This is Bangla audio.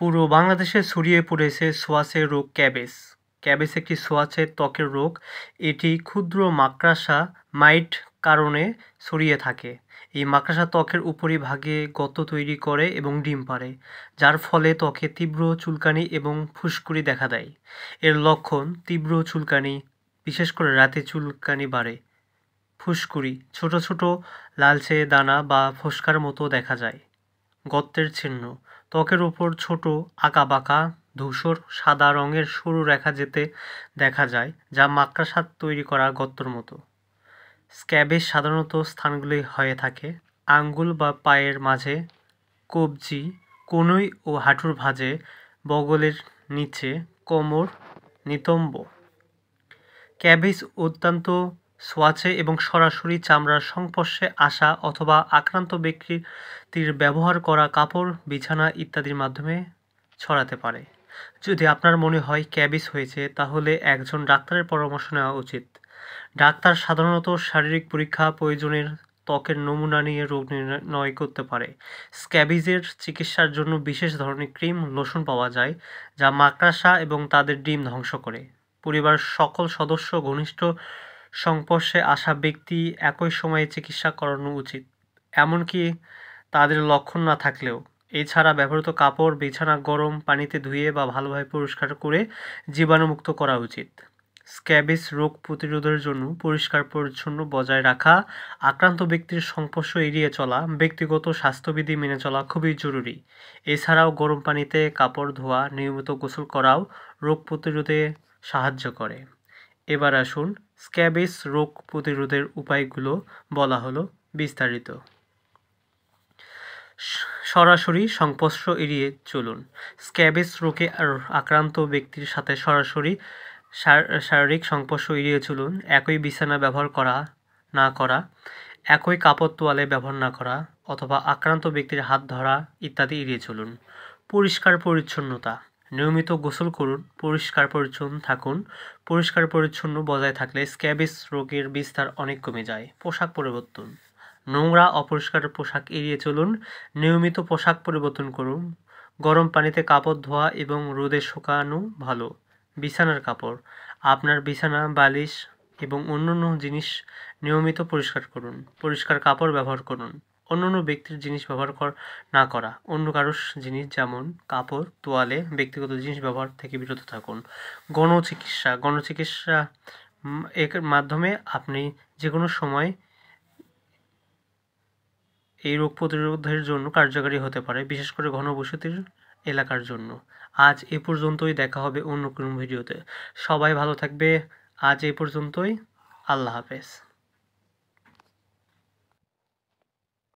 পুরো বাংলাদেশে ছড়িয়ে পড়েছে ছোঁয়াচে রোগ ক্যাবেজ। ক্যাবেজ একটি ছোঁয়াচে ত্বকের রোগ। এটি ক্ষুদ্র মাকড়সা মাইট কারণে ছড়িয়ে থাকে। এই মাকড়সা ত্বকের উপরিভাগে গর্ত তৈরি করে এবং ডিম পাড়ে, যার ফলে ত্বকে তীব্র চুলকানি এবং ফুসকুড়ি দেখা দেয়। এর লক্ষণ তীব্র চুলকানি, বিশেষ করে রাতে চুলকানি বাড়ে, ফুসকুড়ি, ছোট ছোট লালচে দানা বা ফোস্কার মতো দেখা যায়, গর্তের চিহ্ন, ত্বকের উপর ছোট আঁকাবাঁকা ধূসর সাদা রঙের সরু রেখা যেতে দেখা যায়, যা মাকড়সার তৈরি করা গর্তের মতো। স্ক্যাবেজ সাধারণত স্থানগুলি হয়ে থাকে আঙ্গুল বা পায়ের মাঝে, কবজি, কনুই ও হাঁটুর ভাঁজে, বগলের নিচে, কোমর, নিতম্ব। ক্যাবেজ অত্যন্ত ছোঁয়াচে এবং সরাসরি চামড়ার সংস্পর্শে আসা অথবা আক্রান্ত ব্যক্তির ব্যবহার করা কাপড়, বিছানা ইত্যাদির মাধ্যমে ছড়াতে পারে। যদি আপনার মনে হয় ক্যাবেজ হয়েছে, তাহলে একজন ডাক্তারের পরামর্শ নেওয়া উচিত। ডাক্তার সাধারণত শারীরিক পরীক্ষা, প্রয়োজনের ত্বকের নমুনা নিয়ে রোগ নির্ণয় করতে পারে। স্ক্যাবিজের চিকিৎসার জন্য বিশেষ ধরনের ক্রিম, লোশন পাওয়া যায়, যা মাকড়সা এবং তাদের ডিম ধ্বংস করে। পরিবারের সকল সদস্য, ঘনিষ্ঠ সংস্পর্শে আসা ব্যক্তি একই সময়ে চিকিৎসা করানো উচিত, এমনকি তাদের লক্ষণ না থাকলেও। এছাড়া ব্যবহৃত কাপড়, বিছানা গরম পানিতে ধুয়ে বা ভালোভাবে পরিষ্কার করে জীবাণুমুক্ত করা উচিত। স্ক্যাবিজ রোগ প্রতিরোধের জন্য পরিষ্কার পরিচ্ছন্ন বজায় রাখা, আক্রান্ত ব্যক্তির সংস্পর্শ এড়িয়ে চলা, ব্যক্তিগত স্বাস্থ্যবিধি মেনে চলা খুবই জরুরি। এছাড়াও গরম পানিতে কাপড় ধোয়া, নিয়মিত গোসল করাও রোগ প্রতিরোধে সাহায্য করে। এবার আসুন স্ক্যাবিজ রোগ প্রতিরোধের উপায়গুলো বলা হলো বিস্তারিত। সরাসরি সংস্পর্শ এড়িয়ে চলুন। স্ক্যাবিজ রোগে আক্রান্ত ব্যক্তির সাথে সরাসরি শারীরিক সংস্পর্শ এড়িয়ে চলুন। একই বিছানা ব্যবহার না করা, একই কাপড় তোয়ালে ব্যবহার না করা অথবা আক্রান্ত ব্যক্তির হাত ধরা ইত্যাদি এড়িয়ে চলুন। পরিষ্কার পরিচ্ছন্নতা, নিয়মিত গোসল করুন, পরিষ্কার পরিচ্ছন্ন থাকুন। পরিষ্কার পরিচ্ছন্ন বজায় থাকলে স্ক্যাবিজ রোগের বিস্তার অনেক কমে যায়। পোশাক পরিবর্তন, নোংরা অপরিষ্কার পোশাক এড়িয়ে চলুন। নিয়মিত পোশাক পরিবর্তন করুন। গরম পানিতে কাপড় ধোয়া এবং রোদে শুকানো ভালো। বিছানার কাপড়, আপনার বিছানা, বালিশ এবং অন্যান্য জিনিস নিয়মিত পরিষ্কার করুন। পরিষ্কার কাপড় ব্যবহার করুন। অন্যান্য ব্যক্তির জিনিস ব্যবহার না করা, অন্য কারোর জিনিস যেমন কাপড়, তোয়ালে, ব্যক্তিগত জিনিস ব্যবহার থেকে বিরত থাকুন। গণচিকিৎসা এর মাধ্যমে আপনি যে কোনো সময় এই রোগ প্রতিরোধের জন্য কার্যকারী হতে পারে, বিশেষ করে ঘনবসতির এলাকার জন্য। আজ এ পর্যন্তই, দেখা হবে অন্য কোনো ভিডিওতে। সবাই ভালো থাকবে। আজ এ পর্যন্তই। আল্লাহ হাফেজ।